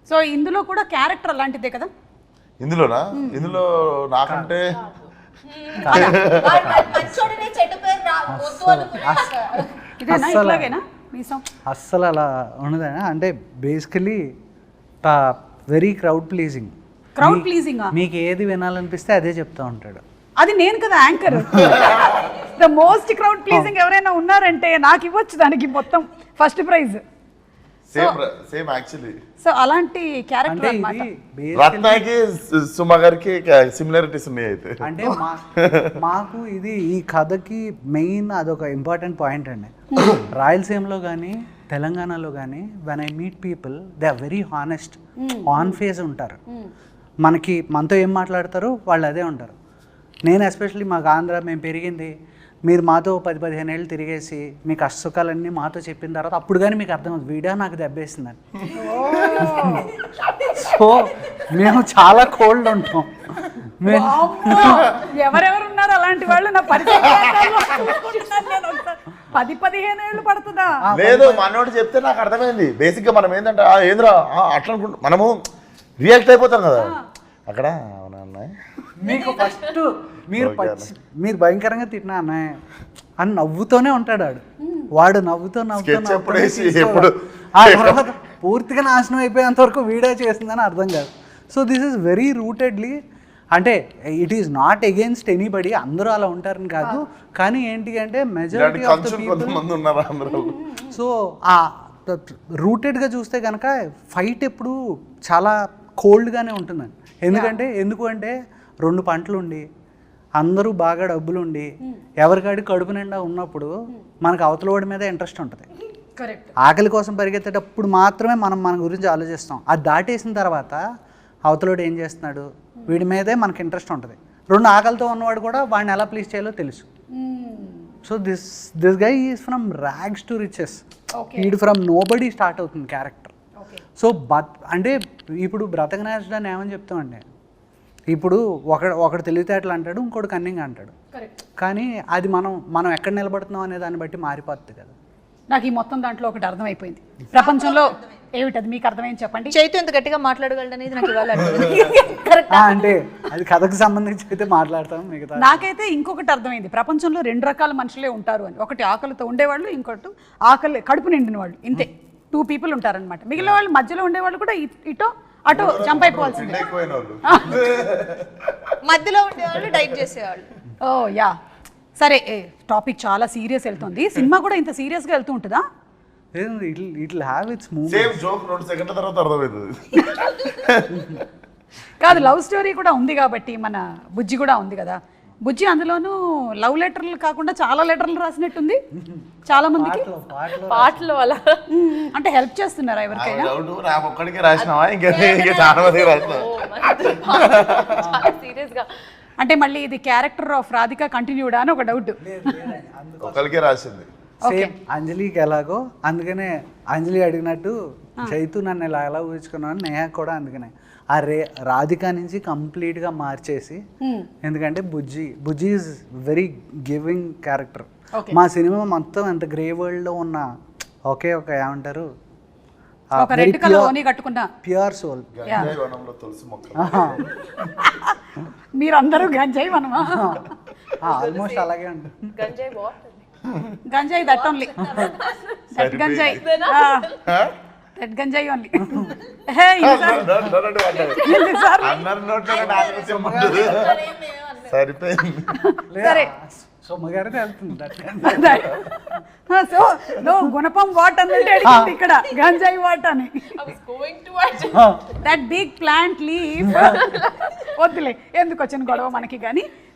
So ఇందులో కూడా character అలాంటిదే కదా? ఇందులోనా? ఇందులో నాకంటే ఇదేనా ఇట్లాగేనా మీసం? అస్సలు అలా ఉండదా అంటే basically very crowd pleasing. Crowd pleasing మీకు ఏది వినాలనిపిస్తే అదే చెప్తా ఉంటాడు. అది నేను కదా anchor. The most crowd pleasing ఎవరైనా ఉన్నారంటే నాకు ఇవ్వచ్చు దానికి మొత్తం first prize. Same actually. So అలాంటి క్యారెక్టర్ అంటే అన్నమాట. ఇది రత్నాకి సుమ గారికి సిమిలారిటీస్ ఉన్నాయి అయితే. అంటే మాకు ఇది ఈ కథకి మెయిన్ అదొక ఇంపార్టెంట్ పాయింట్ అండి. రాయలసీమలో కానీ తెలంగాణలో కానీ when I meet people they are very honest, on face ఉంటారు. మనతో ఏం మాట్లాడతారు వాళ్ళు అదే ఉంటారు. నేను ఎస్పెషల్లీ మాకు ఆంధ్ర మేము పెరిగింది, మీరు మాతో 10-15 ఏళ్ళు తిరిగేసి మీ కష్టసుఖాలన్నీ మాతో చెప్పిన తర్వాత అప్పుడు కానీ మీకు అర్థమవుతుంది వీడియో నాకు దెబ్బేసిందని. సో మేము చాలా కోల్డ్ ఉంటాం. ఎవరెవరు ఉన్నారు అలాంటి వాళ్ళు? నా 10-15 ఏళ్ళు పడుతుందా? లేదు, మనోడు చెప్తే నాకు అర్థమైంది. బేసిక్ గా మనం ఏంటంటే ఏంద్రా అట్లా అనుకుంటా మనము రియాక్ట్ అయిపోతాం కదా అక్కడ. అవునా అన్నయ్య? మీకు ఫస్ట్ మీరు భయంకరంగా తిట్టినా అన్నయ్య అని నవ్వుతూనే ఉంటాడు వాడు నవ్వుతూ ఆ తర్వాత పూర్తిగా నాశనం అయిపోయేంత వరకు వీడియో చేసిందని అర్థం కాదు. సో దిస్ ఈస్ వెరీ రూటెడ్లీ, అంటే it is not against anybody, అందరూ అలా ఉంటారని కాదు, కానీ ఏంటి అంటే majority of the people. So ఆ రూటెడ్గా చూస్తే కనుక ఫైట్ ఎప్పుడు చాలా కోల్డ్గానే ఉంటుందండి. ఎందుకు అంటే 2 పంటలు ఉండి అందరూ బాగా డబ్బులు ఉండి ఎవరికాడి కడుపు నిండా ఉన్నప్పుడు మనకు అవతల వాడి మీద ఇంట్రెస్ట్ ఉంటుంది. ఆకలి కోసం పరిగెత్తేటప్పుడు మాత్రమే మనం మన గురించి ఆలోచిస్తాం. అది దాటేసిన తర్వాత అవతలోడు ఏం చేస్తున్నాడు వీడి మీదే మనకు ఇంట్రెస్ట్ ఉంటుంది. 2 ఆకలితో ఉన్నవాడు కూడా వాడిని ఎలా ప్లీజ్ చేయాలో తెలుసు. So this guy is from rags to riches. ఈడ్ ఫ్రమ్ నోబడీ స్టార్ట్ అవుతుంది క్యారెక్టర్. సో అంటే ఇప్పుడు బ్రతకనేసడాన్ని ఏమని చెప్తామండి, ఇప్పుడు ఒకడు తెలివితేటలు అంటాడు, ఇంకోటి కన్నింగ్ అంటాడు, కానీ అది మనం ఎక్కడ నిలబడుతున్నాం అనే దాన్ని బట్టి మారిపోతుంది కదా. నాకు ఈ మొత్తం దాంట్లో ఒకటి అర్థమైపోయింది. ప్రపంచంలో ఏమిటది మీకు అర్థమైంది చెప్పండి. చైతు ఎంత గట్టిగా మాట్లాడగలడు అనేది నాకు ఇవాళ అంటే అది కథకు సంబంధించి అయితే మాట్లాడతాం. మిగతా నాకైతే ఇంకొకటి అర్థమైంది. ప్రపంచంలో 2 రకాల మనుషులే ఉంటారు అని. ఒకటి ఆకలితో ఉండేవాళ్ళు, ఇంకోటి ఆకలి కడుపు నిండిన వాళ్ళు. ఇంతే 2 people ఉంటారనమాట. మిగిలిన వాళ్ళు మధ్యలో ఉండేవాళ్ళు కూడా ఇటో అటో జంప్ అయిపోవాల్సిందే. మధ్యలో ఉండేవాళ్ళు డైట్ చేసేవాళ్ళు. ఓ యా సరే, టాపిక్ చాలా సీరియస్ వెళ్తుంది. సినిమా కూడా ఇంత సీరియస్గా వెళ్తూ ఉంటుందా? ఇట్లా have it's move. Same joke 2 సెకండ్ల తర్వాత అర్థమవుతుంది. కాదు, లవ్ స్టోరీ కూడా ఉంది కాబట్టి మన బుజ్జి కూడా ఉంది కదా. బుజ్జి అందులోనూ లవ్ లెటర్లు కాకుండా చాలా లెటర్లు రాసినట్టుంది చాలా మందికి. పాటలు అలా అంటే హెల్ప్ చేస్తున్నారా ఎవరికైనా? ఒక్కడికే రాసినావా ఇంకా చాలా మందికి రాసినావా? సీరియస్ గా అంటే మళ్ళీ ఇది క్యారెక్టర్ ఆఫ్ రాధిక కంటిన్యూడా అని ఒక డౌట్. ఒకరికే రాసింది సేమ్ అంజలికి ఎలాగో, అందుకనే అంజలి అడిగినట్టు చైతు నన్ను ఎలా ఊహించుకున్నాను నేహ కూడా అందుకనే ఆ రాధిక నుంచి కంప్లీట్గా మార్చేసి, ఎందుకంటే బుజ్జి ఈజ్ వెరీ గివింగ్ క్యారెక్టర్. మా సినిమా మొత్తం ఎంత గ్రే వరల్డ్లో ఉన్న ఒకే ఒక ఏమంటారు ప్యూర్ సోల్. మీరందరూ గంజాయి వనమా? ఆల్మోస్ట్ అలాగే ఉంటుంది. గంజాయి దట్ ఓన్లీ, దట్ గంజాయి, దట్ గంజాయి ఓన్లీ. సరిపోయింది. సో నో గుణపం వాట్ అన్నట్టు అడిగింది ఇక్కడ గంజాయి వాట్ అని. దట్ బిగ్ ప్లాంట్ లీఫ్ వద్దులే, ఎందుకు వచ్చిన గొడవ మనకి. కానీ